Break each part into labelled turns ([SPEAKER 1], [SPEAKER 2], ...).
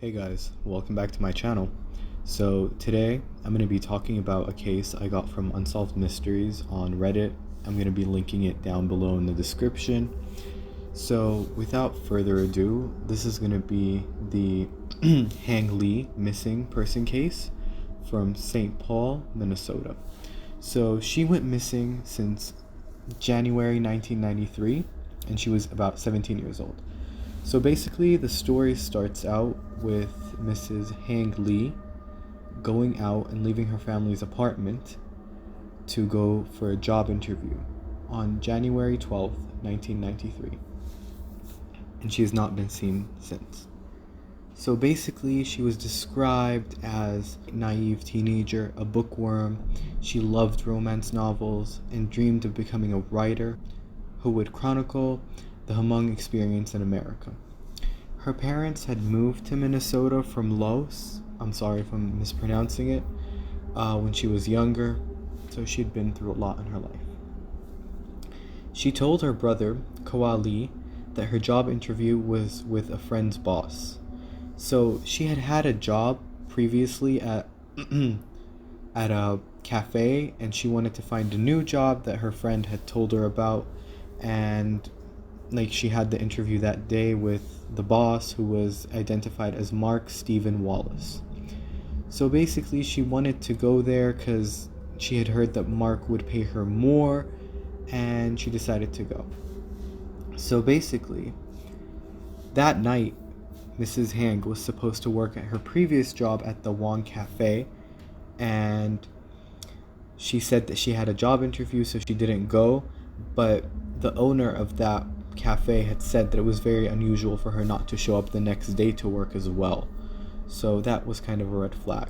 [SPEAKER 1] Hey guys, welcome back to my channel. So today I'm going to be talking about a case I got from Unsolved Mysteries on Reddit. I'm going to be linking it down below in the description. So without further ado, this is going to be the Hang Lee missing person case from St. Paul, Minnesota. So she went missing since January 1993 and she was about 17 years old. So basically, the story starts out with Mrs. Hang Lee going out and leaving her family's apartment to go for a job interview on January 12th, 1993. And she has not been seen since. So basically, she was described as a naive teenager, a bookworm. She loved romance novels and dreamed of becoming a writer who would chronicle the Hmong experience in America. Her parents had moved to Minnesota from Laos, I'm sorry if I'm mispronouncing it, when she was younger, so she'd been through a lot in her life. She told her brother, Koa Lee, that her job interview was with a friend's boss. So she had had a job previously at at a cafe, and she wanted to find a new job that her friend had told her about, and she had the interview that day with the boss, who was identified as Mark Stephen Wallace. So basically she wanted to go there because she had heard that Mark would pay her more, and she decided to go. So basically that night Mrs. Hang was supposed to work at her previous job at the Wong Cafe, and she said that she had a job interview, so she didn't go, but the owner of that cafe had said that it was very unusual for her not to show up the next day to work as well. So that was kind of a red flag.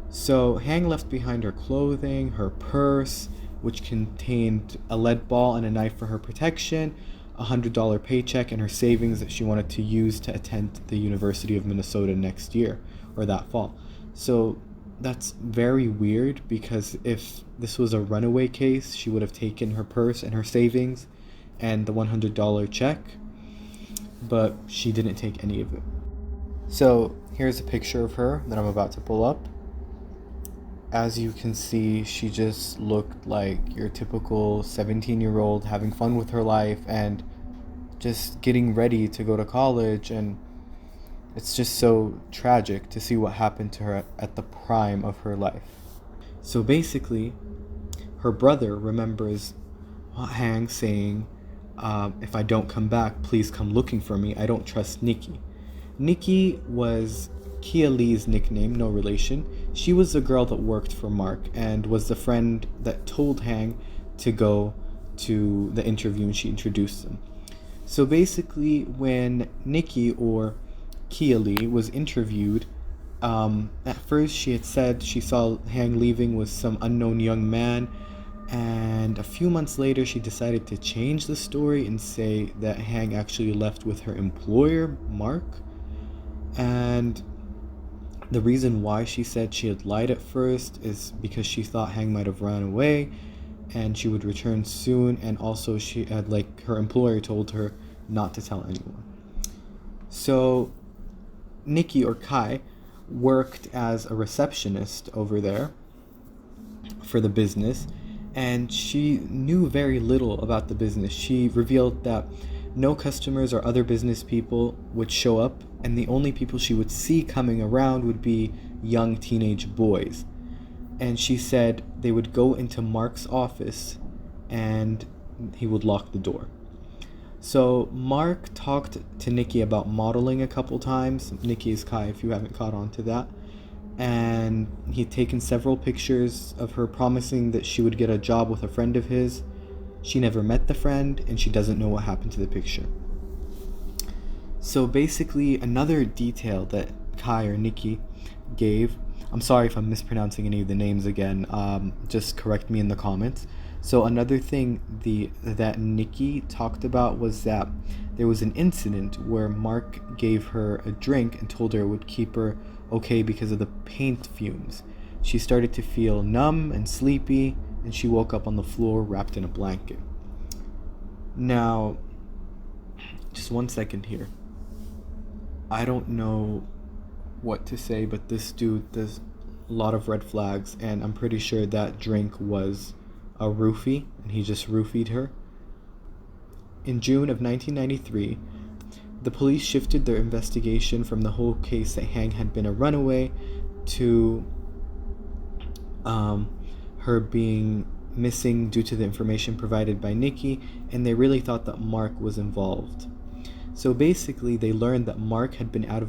[SPEAKER 1] So Hang left behind her clothing, her purse, which contained a lead ball and a knife for her protection, a $100 paycheck, and her savings that she wanted to use to attend the University of Minnesota next year, or that fall. So that's very weird, because if this was a runaway case, she would have taken her purse and her savings and the $100 check, but she didn't take any of it. So here's a picture of her that I'm about to pull up. As you can see, she just looked like your typical 17-year-old having fun with her life and just getting ready to go to college, and it's just so tragic to see what happened to her at the prime of her life. So basically, her brother remembers Hang saying, if I don't come back, please come looking for me. I don't trust Nikki. Nikki was Kia Lee's nickname, no relation. She was the girl that worked for Mark and was the friend that told Hang to go to the interview, and she introduced them. So basically, when Nikki, or Kia Lee, was interviewed, at first she had said she saw Hang leaving with some unknown young man, and a few months later she decided to change the story and say that Hang actually left with her employer, Mark. And the reason why she said she had lied at first is because she thought Hang might have run away and she would return soon, and also she had, her employer told her not to tell anyone. So Nikki, or Kai, worked as a receptionist over there for the business, and she knew very little about the business. She revealed that no customers or other business people would show up, and the only people she would see coming around would be young teenage boys. And she said they would go into Mark's office and he would lock the door. So Mark talked to Nikki about modeling a couple times. Nikki is Kai, if you haven't caught on to that. And he'd taken several pictures of her, promising that she would get a job with a friend of his. She never met the friend, and she doesn't know what happened to the picture. So basically, another detail that Kai, or Nikki, gave, I'm sorry if I'm mispronouncing any of the names again, just correct me in the comments. So another thing that Nikki talked about was that there was an incident where Mark gave her a drink and told her it would keep her okay because of the paint fumes. She started to feel numb and sleepy, and she woke up on the floor wrapped in a blanket. Now, just one second here. I don't know what to say, but this dude, there's a lot of red flags, and I'm pretty sure that drink was a roofie, and he just roofied her. In June of 1993, the police shifted their investigation from the whole case that Hang had been a runaway to her being missing due to the information provided by Nikki, and they really thought that Mark was involved. So basically, they learned that Mark had been out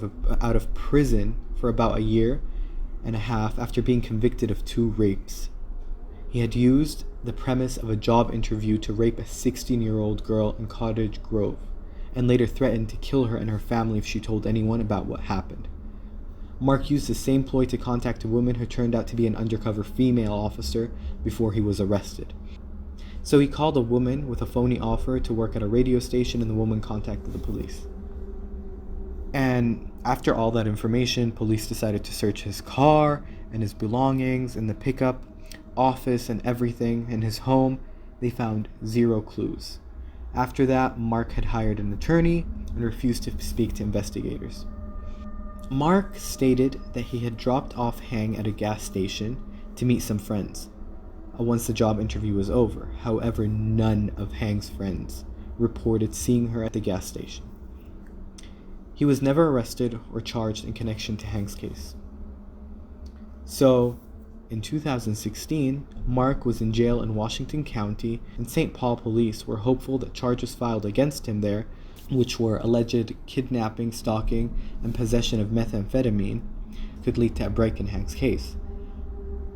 [SPEAKER 1] of prison for about a year and a half after being convicted of 2 rapes. He had used the premise of a job interview to rape a 16-year-old girl in Cottage Grove, and later threatened to kill her and her family if she told anyone about what happened. Mark used the same ploy to contact a woman who turned out to be an undercover female officer before he was arrested. So he called a woman with a phony offer to work at a radio station, and the woman contacted the police. And after all that information, police decided to search his car and his belongings and the pickup office and everything in his home. They found 0 clues. After that, Mark had hired an attorney and refused to speak to investigators. Mark stated that he had dropped off Hang at a gas station to meet some friends once the job interview was over. However, none of Hang's friends reported seeing her at the gas station. He was never arrested or charged in connection to Hang's case. So, in 2016, Mark was in jail in Washington County, and St. Paul police were hopeful that charges filed against him there, which were alleged kidnapping, stalking, and possession of methamphetamine, could lead to a break in Hang's case.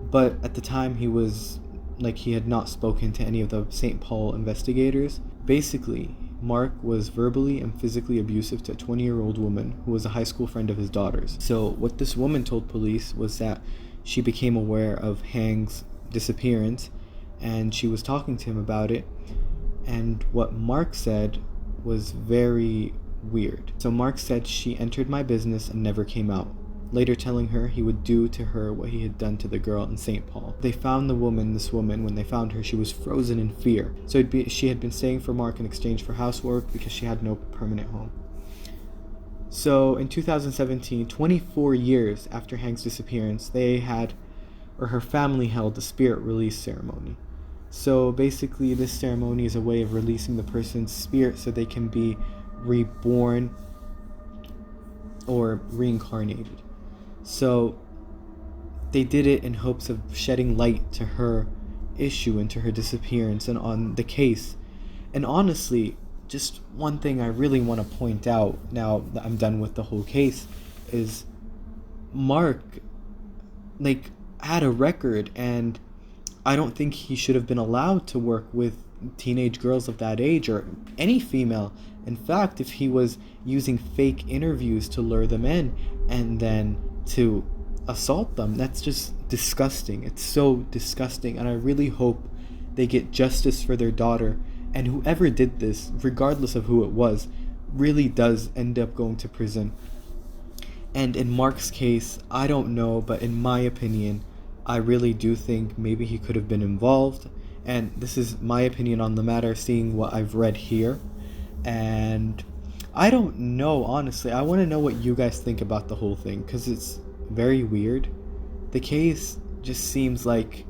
[SPEAKER 1] But at the time, he had not spoken to any of the St. Paul investigators. Basically, Mark was verbally and physically abusive to a 20-year-old woman who was a high school friend of his daughter's. So what this woman told police was that she became aware of Hang's disappearance, and she was talking to him about it, and what Mark said was very weird. So Mark said she entered my business and never came out, later telling her he would do to her what he had done to the girl in St. Paul. They found this woman, when they found her, she was frozen in fear. So she had been staying for Mark in exchange for housework because she had no permanent home. So in 2017, 24 years after Hang's disappearance, her family held a spirit release ceremony. So basically, this ceremony is a way of releasing the person's spirit so they can be reborn or reincarnated. So they did it in hopes of shedding light to her issue and to her disappearance and on the case. And honestly, just one thing I really want to point out now that I'm done with the whole case is Mark had a record, and I don't think he should have been allowed to work with teenage girls of that age or any female. In fact, if he was using fake interviews to lure them in and then to assault them, that's just disgusting. It's so disgusting, and I really hope they get justice for their daughter, and whoever did this, regardless of who it was, really does end up going to prison. And in Mark's case, I don't know, but in my opinion, I really do think maybe he could have been involved. And this is my opinion on the matter, seeing what I've read here. And I don't know, honestly. I want to know what you guys think about the whole thing, because it's very weird. The case just seems like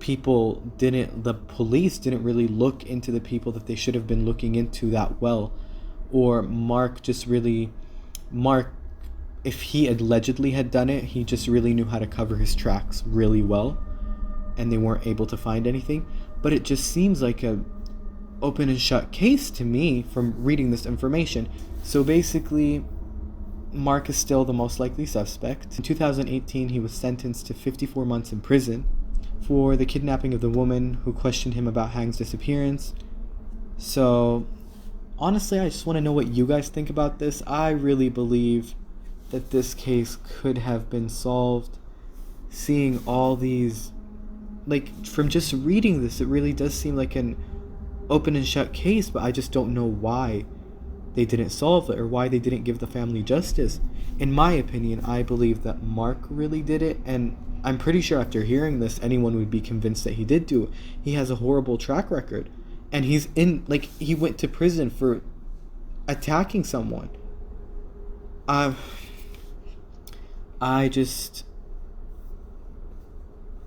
[SPEAKER 1] the police didn't really look into the people that they should have been looking into that well. Or Mark, if he allegedly had done it, he just really knew how to cover his tracks really well, and they weren't able to find anything. But it just seems like a open and shut case to me from reading this information. So basically, Mark is still the most likely suspect. In 2018, he was sentenced to 54 months in prison for the kidnapping of the woman who questioned him about Hang's disappearance. So honestly, I just want to know what you guys think about this. I really believe that this case could have been solved. Seeing all these, from just reading this, it really does seem like an open and shut case, but I just don't know why they didn't solve it or why they didn't give the family justice. In my opinion, I believe that Mark really did it, and I'm pretty sure after hearing this, anyone would be convinced that he did do it. He has a horrible track record, and he went to prison for attacking someone. I just,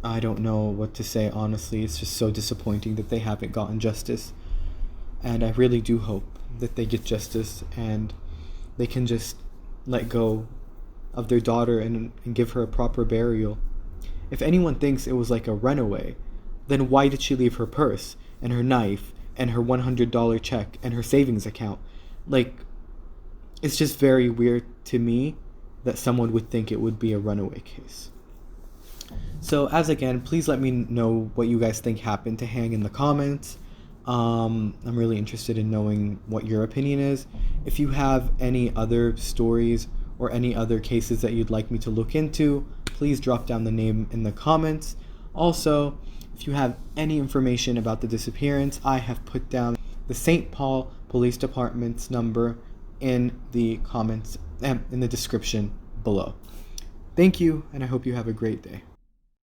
[SPEAKER 1] I don't know what to say, honestly. It's just so disappointing that they haven't gotten justice. And I really do hope that they get justice and they can just let go of their daughter and give her a proper burial. If anyone thinks it was like a runaway, then why did she leave her purse and her knife and her $100 check and her savings account? Like, it's just very weird to me that someone would think it would be a runaway case. So, as again, please let me know what you guys think happened to Hang in the comments. I'm really interested in knowing what your opinion is. If you have any other stories or any other cases that you'd like me to look into, please drop down the name in the comments. Also, if you have any information about the disappearance, I have put down the St. Paul Police Department's number in the comments, in the description below. Thank you, and I hope you have a great day.